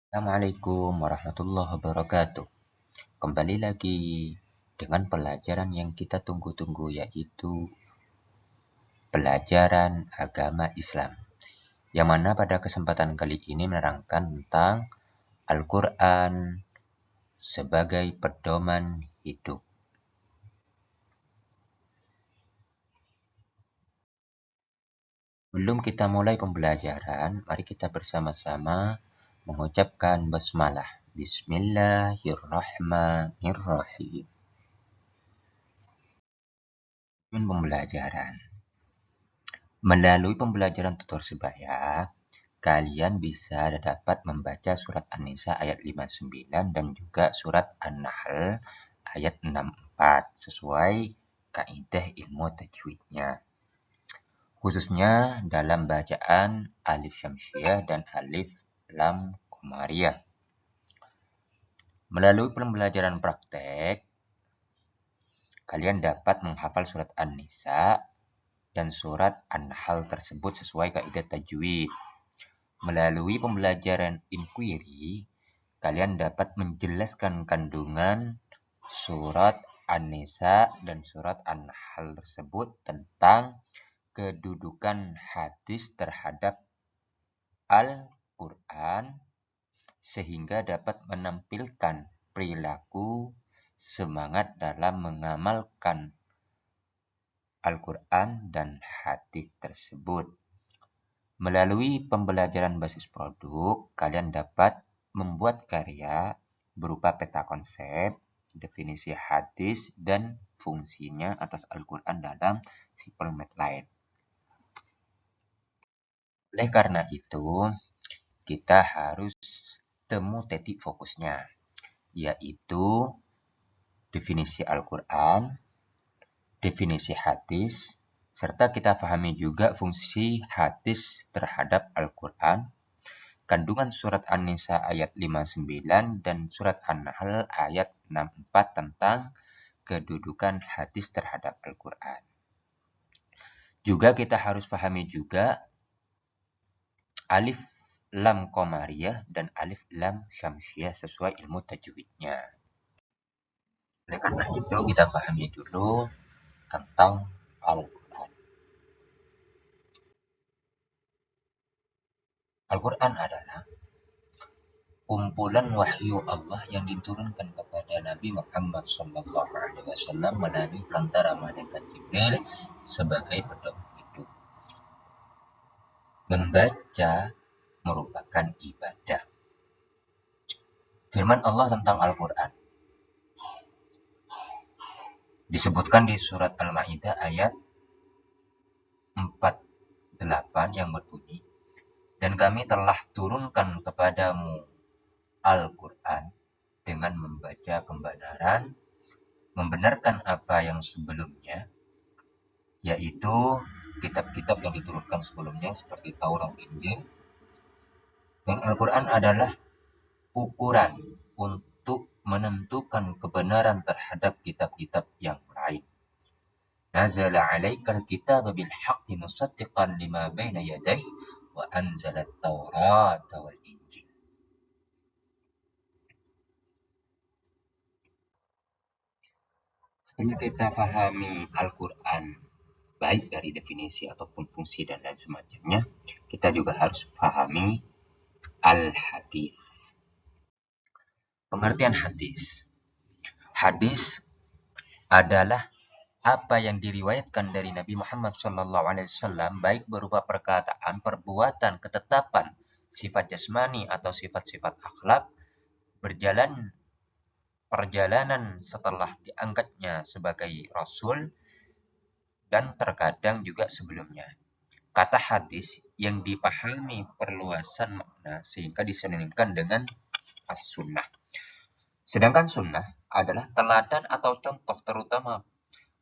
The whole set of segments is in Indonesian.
Assalamualaikum warahmatullahi wabarakatuh. Kembali lagi dengan pelajaran yang kita tunggu-tunggu, yaitu pelajaran agama Islam. Yang mana pada kesempatan kali ini menerangkan tentang Al-Quran sebagai pedoman hidup. Sebelum kita mulai pembelajaran, mari kita bersama-sama mengucapkan basmalah. Bismillahirrahmanirrahim. Pembelajaran. Melalui pembelajaran tutor sebaya, kalian bisa dapat membaca surat An-Nisa ayat 59 dan juga surat An-Nahl ayat 64 sesuai kaidah ilmu tajwidnya. Khususnya dalam bacaan alif syamsiah dan alif lam qamariyah. Melalui pembelajaran praktek, kalian dapat menghafal surat An-Nisa dan surat An-Nahl tersebut sesuai kaidah tajwid. Melalui pembelajaran inquiry, kalian dapat menjelaskan kandungan surat An-Nisa dan surat An-Nahl tersebut tentang kedudukan hadis terhadap Al-Quran sehingga dapat menampilkan perilaku semangat dalam mengamalkan Al-Quran dan hadis tersebut. Melalui pembelajaran basis produk, kalian dapat membuat karya berupa peta konsep, definisi hadis, dan fungsinya atas Al-Quran dalam Simple Math. Oleh karena itu, kita harus temu titik fokusnya, yaitu definisi Al-Quran, definisi hadis, serta kita pahami juga fungsi hadis terhadap Al-Quran, kandungan surat An-Nisa ayat 59 dan surat An-Nahl ayat 64 tentang kedudukan hadis terhadap Al-Quran. Juga kita harus pahami juga alif lam qamariyah dan alif lam syamsiah sesuai ilmu tajwidnya. Oleh karena itu kita pahami dulu tentang Al-Quran. Al-Quran adalah kumpulan wahyu Allah yang diturunkan kepada Nabi Muhammad SAW melalui perantara malaikat Jibril sebagai pedoman hidup. Membaca merupakan ibadah. Firman Allah tentang Al-Quran disebutkan di surat Al-Ma'idah ayat 48 yang berbunyi, dan kami telah turunkan kepadamu Al-Quran dengan membaca kebenaran, membenarkan apa yang sebelumnya, yaitu kitab-kitab yang diturunkan sebelumnya seperti Taurat, Injil. Dan Al-Quran adalah ukuran untuk menentukan kebenaran terhadap kitab-kitab yang lain. Nazala 'alaikal kitaba bil haqqi musaddiqan lima baina yadayhi wa anzalat Taurata wal Injil. Setelah kita pahami Al-Quran baik dari definisi ataupun fungsi dan lain semacamnya, kita juga harus pahami Al-Hadis. Pengertian hadis. Hadis adalah apa yang diriwayatkan dari Nabi Muhammad SAW baik berupa perkataan, perbuatan, ketetapan, sifat jasmani atau sifat-sifat akhlak, perjalanan setelah diangkatnya sebagai Rasul, dan terkadang juga sebelumnya. Kata hadis yang dipahami perluasan makna sehingga disinonimkan dengan as-sunnah. Sedangkan sunnah adalah teladan atau contoh terutama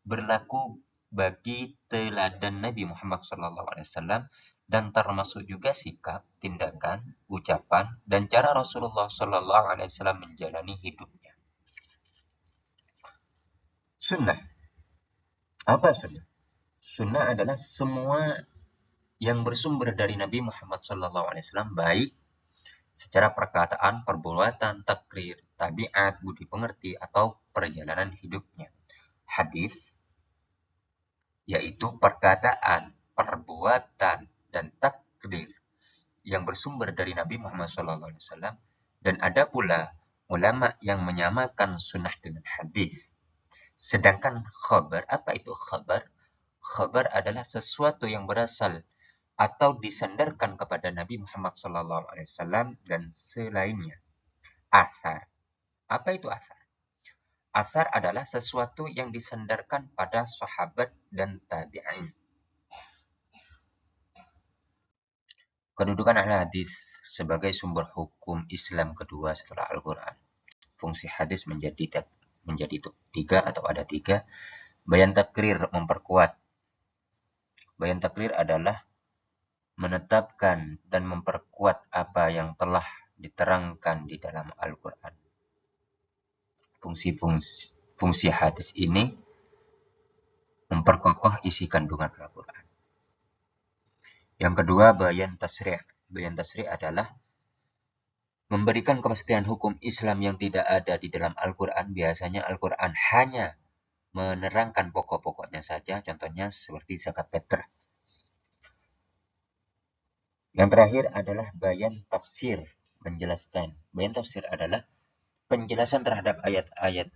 berlaku bagi teladan Nabi Muhammad SAW dan termasuk juga sikap, tindakan, ucapan, dan cara Rasulullah SAW menjalani hidupnya. Sunnah. Apa sunnah? Sunnah adalah semua yang bersumber dari Nabi Muhammad SAW baik secara perkataan, perbuatan, takrir, tabiat, budi pengerti, atau perjalanan hidupnya. Hadis yaitu perkataan, perbuatan, dan takrir yang bersumber dari Nabi Muhammad SAW, dan ada pula ulama yang menyamakan sunnah dengan hadis. Sedangkan khabar, apa itu khabar? Khabar adalah sesuatu yang berasal atau disandarkan kepada Nabi Muhammad SAW dan selainnya. Asar. Apa itu asar? Asar adalah sesuatu yang disandarkan pada sahabat dan tabi'in. Kedudukan al-hadis sebagai sumber hukum Islam kedua setelah Al-Quran. Fungsi hadis menjadi tiga atau ada tiga. Bayan takrir memperkuat. Bayan takrir adalah menetapkan dan memperkuat apa yang telah diterangkan di dalam Al-Quran. Fungsi hadis ini memperkokoh isi kandungan Al-Quran. Yang kedua, bayan tasri'. Bayan tasri' adalah memberikan kepastian hukum Islam yang tidak ada di dalam Al-Quran. Biasanya Al-Quran hanya menerangkan pokok-pokoknya saja, contohnya seperti zakat fitrah. Yang terakhir adalah bayan tafsir, menjelaskan. Bayan tafsir adalah penjelasan terhadap ayat-ayat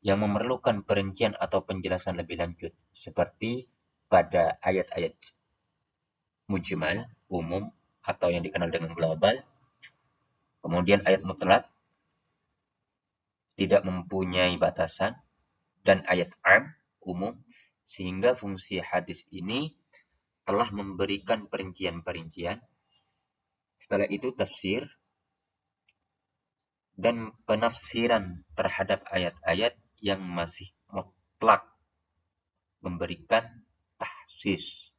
yang memerlukan perincian atau penjelasan lebih lanjut, seperti pada ayat-ayat mujmal, umum, atau yang dikenal dengan global. Kemudian ayat mutlak, tidak mempunyai batasan, dan ayat am, umum, sehingga fungsi hadis ini telah memberikan perincian-perincian. Setelah itu tafsir dan penafsiran terhadap ayat-ayat yang masih mutlak, memberikan tahsis,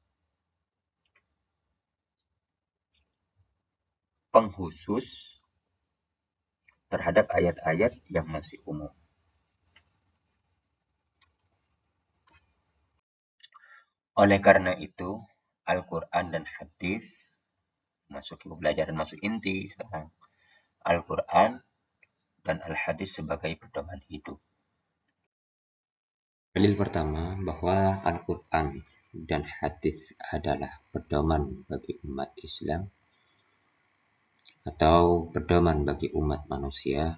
pengkhusus terhadap ayat-ayat yang masih umum. Oleh karena itu, Al-Quran dan hadis masuk pelajaran, masuk inti sekarang. Al-Quran dan Al-Hadis sebagai pedoman hidup. Dalil pertama bahwa Al-Quran dan hadis adalah pedoman bagi umat Islam atau pedoman bagi umat manusia,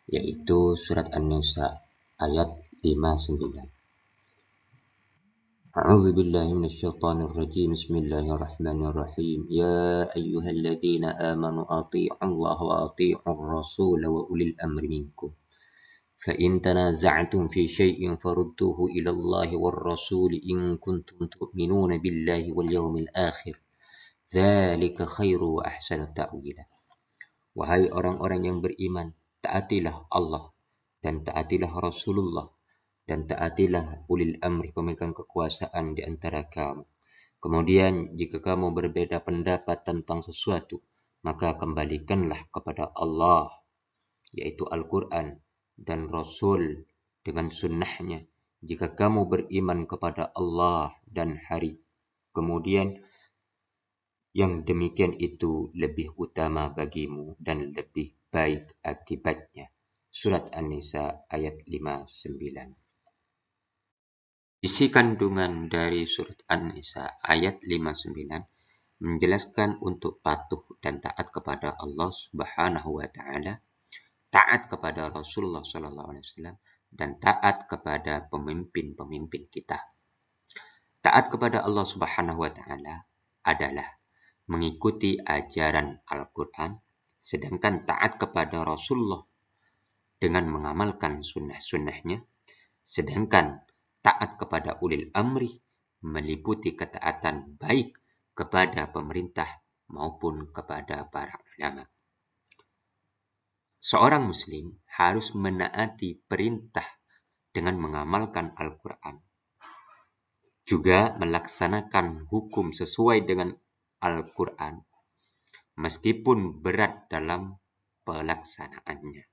yaitu surat An-Nisa ayat 59. A'udzu billahi minasyaitonir rajim. Bismillahirrahmanirrahim. Ya ayyuhalladzina amanu athi'ullaha wa athi'ur rasul wa ulil amri minkum. Fa in tanaza'tum fi syai'in farudduhu ila Allahi war rasul in kuntum tu'minuna billahi wal yawmil akhir. Dzalika khairu wa ahsanu ta'wila. Wahai orang-orang yang beriman, taatilah Allah dan taatilah Rasulullah dan taatilah ulil amri, pemegang kekuasaan di antara kamu. Kemudian jika kamu berbeda pendapat tentang sesuatu, maka kembalikanlah kepada Allah, yaitu Al-Quran, dan Rasul dengan sunnahnya. Jika kamu beriman kepada Allah dan hari kemudian, yang demikian itu lebih utama bagimu dan lebih baik akibatnya. Surat An-Nisa ayat 59. Isi kandungan dari surat An-Nisa ayat 59 menjelaskan untuk patuh dan taat kepada Allah Subhanahu wa taala, taat kepada Rasulullah SAW, dan taat kepada pemimpin-pemimpin kita. Taat kepada Allah Subhanahu wa taala adalah mengikuti ajaran Al-Quran, sedangkan taat kepada Rasulullah dengan mengamalkan sunnah-sunnahnya, sedangkan taat kepada ulil amri meliputi ketaatan baik kepada pemerintah maupun kepada para ulama. Seorang muslim harus menaati perintah dengan mengamalkan Al-Quran, juga melaksanakan hukum sesuai dengan Al-Quran, meskipun berat dalam pelaksanaannya.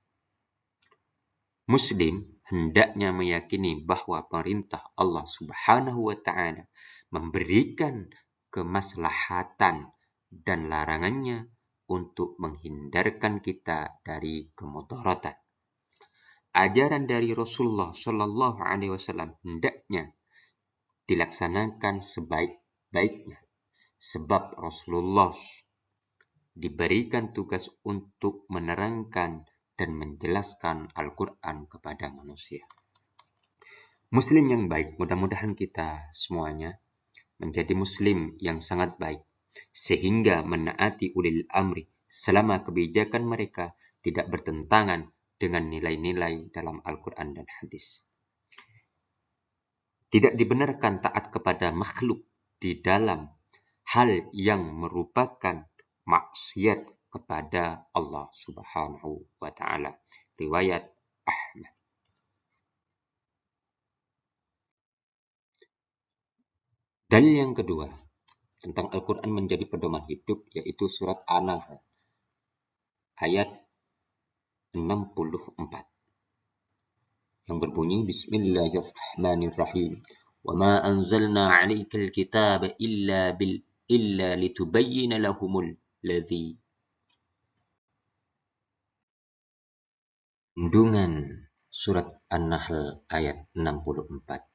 Muslim hendaknya meyakini bahwa perintah Allah Subhanahu wa taala memberikan kemaslahatan dan larangannya untuk menghindarkan kita dari kemudaratan. Ajaran dari Rasulullah Shallallahu Alaihi Wasallam hendaknya dilaksanakan sebaik-baiknya, sebab Rasulullah diberikan tugas untuk menerangkan dan menjelaskan Al-Quran kepada manusia. Muslim yang baik, mudah-mudahan kita semuanya menjadi muslim yang sangat baik, sehingga menaati ulil amri selama kebijakan mereka tidak bertentangan dengan nilai-nilai dalam Al-Quran dan hadis. Tidak dibenarkan taat kepada makhluk di dalam hal yang merupakan maksiat kepada Allah Subhanahu wa Ta'ala. Riwayat Ahmad. Dalil yang kedua tentang Al-Quran menjadi pedoman hidup, yaitu surat An-Nahl ayat 64 yang berbunyi Bismillahirrahmanirrahim. Wa ma anzalna 'alaikal kitaba illa litubayyana lahumul ladzi. Kandungan surat An-Nahl ayat 64.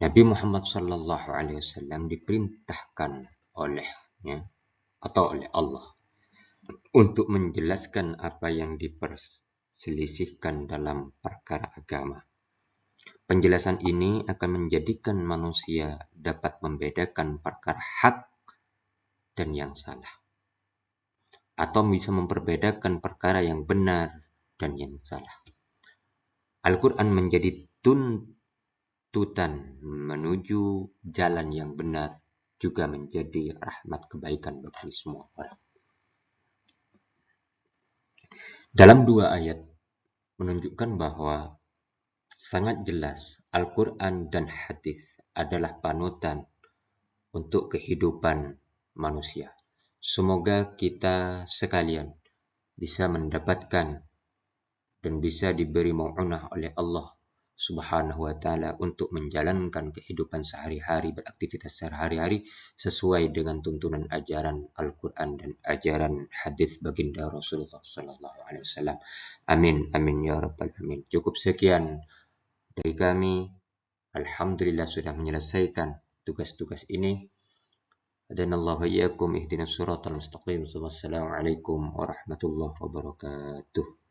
Nabi Muhammad sallallahu alaihi wasallam diperintahkan olehnya atau oleh Allah untuk menjelaskan apa yang diperselisihkan dalam perkara agama. Penjelasan ini akan menjadikan manusia dapat membedakan perkara hak dan yang salah, atau bisa memperbedakan perkara yang benar dan yang salah. Al-Quran menjadi tuntutan menuju jalan yang benar, juga menjadi rahmat kebaikan bagi semua orang. Dalam dua ayat menunjukkan bahwa sangat jelas Al-Quran dan hadis adalah panutan untuk kehidupan manusia. Semoga kita sekalian bisa mendapatkan dan bisa diberi mau'unah oleh Allah Subhanahu wa Ta'ala untuk menjalankan kehidupan sehari-hari, beraktivitas sehari-hari sesuai dengan tuntunan ajaran Al-Quran dan ajaran hadis baginda Rasulullah Sallallahu Alaihi Wasallam. Amin, amin ya rabbal alamin. Cukup sekian dari kami. Alhamdulillah sudah menyelesaikan tugas-tugas ini. Hadanallahu iyyakum ihdinas siratal mustaqim. Wassalamualaikum warahmatullahi wabarakatuh.